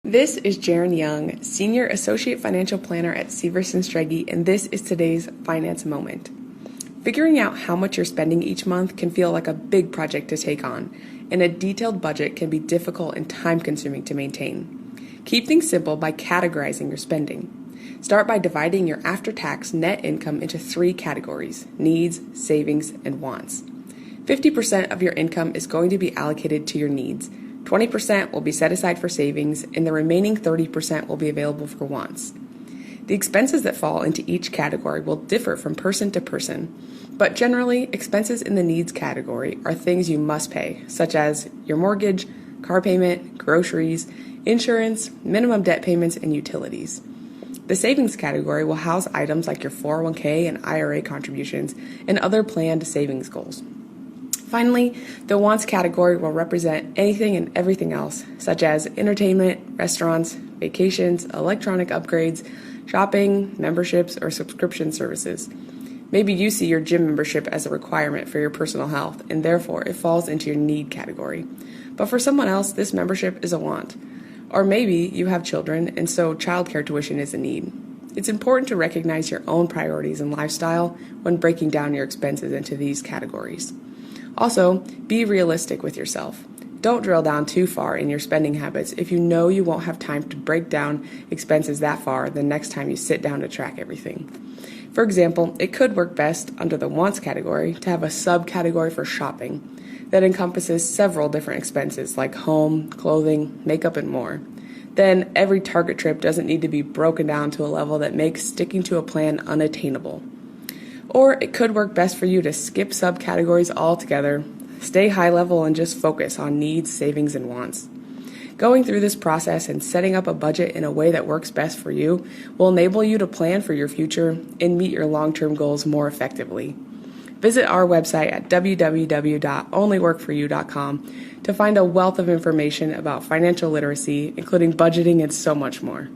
This is Jerin Young, Senior Associate Financial Planner at Severson Strege, and this is today's Finance Moment. Figuring out how much you're spending each month can feel like a big project to take on, and a detailed budget can be difficult and time-consuming to maintain. Keep things simple by categorizing your spending. Start by dividing your after-tax net income into 3 categories: needs, savings, and wants. 50% of your income is going to be allocated to your needs. 20% will be set aside for savings, and the remaining 30% will be available for wants. The expenses that fall into each category will differ from person to person, but generally, expenses in the needs category are things you must pay, such as your mortgage, car payment, groceries, insurance, minimum debt payments, and utilities. The savings category will house items like your 401k and IRA contributions and other planned savings goals. Finally, the wants category will represent anything and everything else, such as entertainment, restaurants, vacations, electronic upgrades, shopping, memberships, or subscription services. Maybe you see your gym membership as a requirement for your personal health, and therefore it falls into your need category. But for someone else, this membership is a want. Or maybe you have children, and so childcare tuition is a need. It's important to recognize your own priorities and lifestyle when breaking down your expenses into these categories. Also, be realistic with yourself. Don't drill down too far in your spending habits if you know you won't have time to break down expenses that far the next time you sit down to track everything. For example, it could work best under the wants category to have a subcategory for shopping that encompasses several different expenses like home, clothing, makeup, and more. Then every Target trip doesn't need to be broken down to a level that makes sticking to a plan unattainable. Or it could work best for you to skip subcategories altogether, stay high level, and just focus on needs, savings, and wants. Going through this process and setting up a budget in a way that works best for you will enable you to plan for your future and meet your long-term goals more effectively. Visit our website at www.onlyworkforyou.com to find a wealth of information about financial literacy, including budgeting and so much more.